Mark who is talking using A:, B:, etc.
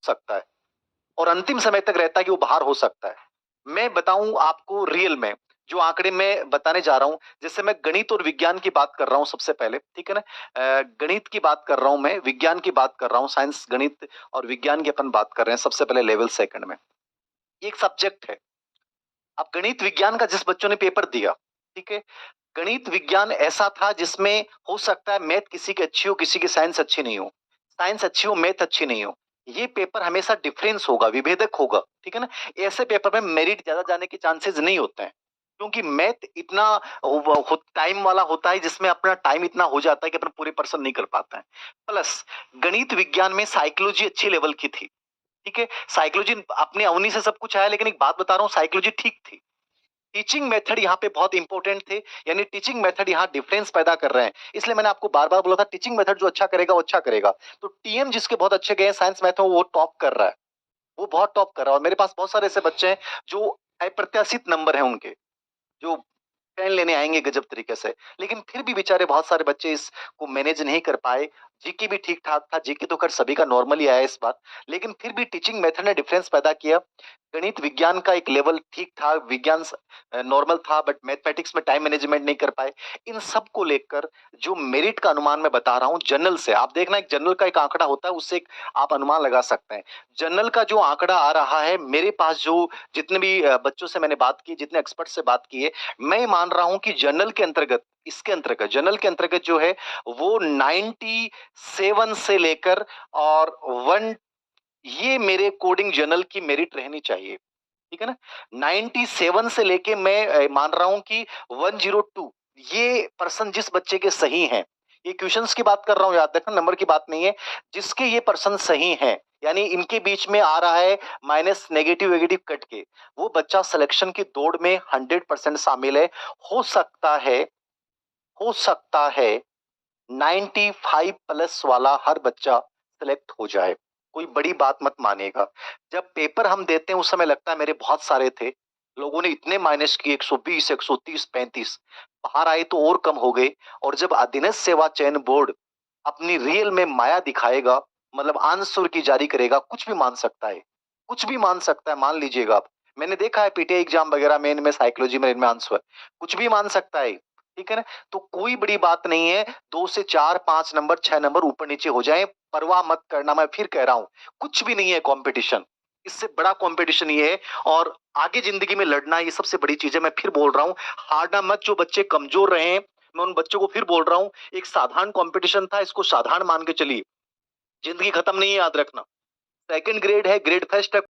A: सकता है और अंतिम समय तक रहता है कि वो बाहर हो सकता है। मैं बताऊं आपको रियल में जो आंकड़े मैं बताने जा रहा हूं, जैसे मैं गणित और विज्ञान की बात कर रहा हूं सबसे पहले, ठीक है ना। गणित की बात कर रहा हूं, मैं विज्ञान की बात कर रहा हूं, साइंस गणित और विज्ञान की अपन बात कर रहे हैं सबसे पहले लेवल सेकंड में। ये एक सब्जेक्ट है। अब गणित विज्ञान का जिस बच्चों ने पेपर दिया, ठीक है, गणित विज्ञान ऐसा था जिसमें हो सकता है मैथ किसी की अच्छी हो, किसी की साइंस अच्छी नहीं हो, साइंस अच्छी हो मैथ अच्छी नहीं हो। ये पेपर हमेशा डिफरेंस होगा, विभेदक होगा, ठीक है ना। ऐसे पेपर में मेरिट ज्यादा जाने के चांसेस नहीं होते हैं, क्योंकि मैथ इतना टाइम वाला होता है जिसमें अपना टाइम इतना हो जाता है कि अपन पूरे पर्सन नहीं कर पाते हैं। प्लस गणित विज्ञान में साइकोलॉजी अच्छी लेवल की थी, ठीक है। साइकोलॉजी अपने अवनी से सब कुछ आया, लेकिन एक बात बता रहा हूँ, साइकोलॉजी ठीक थी। टीचिंग मेथड यहाँ पे बहुत इंपॉर्टेंट थे, यानी टीचिंग मेथड यहाँ डिफरेंस पैदा कर रहे हैं। इसलिए मैंने आपको बार बार बोला था टीचिंग मेथड जो अच्छा करेगा वो अच्छा करेगा। तो टीएम जिसके बहुत अच्छे गए साइंस मैथ में वो टॉप कर रहा है, वो बहुत टॉप कर रहा है। और मेरे पास बहुत सारे ऐसे बच्चे हैं जो अप्रत्याशित नंबर है उनके, जो पेन लेने आएंगे गजब तरीके से, लेकिन फिर भी बेचारे बहुत सारे बच्चे इसको मैनेज नहीं कर पाए। जीके भी ठीक ठाक था, जीके तो कर सभी का नॉर्मल ही आया इस बार, लेकिन फिर भी टीचिंग मेथड ने डिफरेंस पैदा किया। गणित विज्ञान का एक लेवल ठीक था, विज्ञान नॉर्मल था, बट मैथमेटिक्स में टाइम मैनेजमेंट नहीं कर पाए। इन सब को लेकर जो मेरिट का अनुमान मैं बता रहा हूँ जनरल से, आप देखना एक जनरल का एक आंकड़ा होता है, उससे एक आप अनुमान लगा सकते हैं। जनरल का जो आंकड़ा आ रहा है मेरे पास, जो जितने भी बच्चों से मैंने बात की, जितने एक्सपर्ट से बात की है, मैं मान रहा हूं कि जनरल के अंतर्गत, इसके अंतर्गत जनरल के अंतर्गत जो है वो 97 से लेकर और 1, ये मेरे कोडिंग जनरल की मेरिट रहनी चाहिए, ठीक है ना। 97 से लेके मैं मान रहा हूं कि 102, ये पर्सन जिस बच्चे के सही हैं, ये क्वेश्चंस की बात कर रहा हूं, याद रखना नंबर की बात नहीं है, जिसके ये पर्सन सही हैं, यानी इनके बीच में आ रहा है माइनस नेगेटिव वेगेटिव कट के, वो बच्चा सिलेक्शन की दौड़ में 100% शामिल है। हो सकता है, हो सकता है 95 प्लस वाला हर बच्चा सिलेक्ट हो जाए। कोई बड़ी बात मत मानिएगा। जब पेपर हम देते हैं उस समय लगता है मेरे बहुत सारे थे, लोगों ने इतने माइनस किए, 120 130 35, बाहर आए तो और कम हो गए। और जब अधीनस्थ सेवा चयन बोर्ड अपनी रियल में माया दिखाएगा, मतलब आंसर की जारी करेगा, कुछ भी मान सकता है, कुछ भी मान सकता है, मान लीजिएगा आप। मैंने देखा है पीटीआई एग्जाम वगैरह में, इनमें साइकोलॉजी में, इनमें आंसर कुछ भी मान सकता है, ठीक है ना। तो कोई बड़ी बात नहीं है, 2 से 4 5 नंबर 6 नंबर ऊपर नीचे हो जाए, परवाह मत करना। मैं फिर कह रहा हूं, कुछ भी नहीं है कंपटीशन, इससे बड़ा कंपटीशन ये है। और आगे जिंदगी में लड़ना ये सबसे बड़ी चीज है। मैं फिर बोल रहा हूं, हारना मत। जो बच्चे कमजोर रहे हैं, मैं उन बच्चों को फिर बोल रहा हूं, एक साधारण कंपटीशन था, इसको साधारण मान के चलिए, जिंदगी खत्म नहीं है, याद रखना। सेकंड ग्रेड है, ग्रेड फर्स्ट है,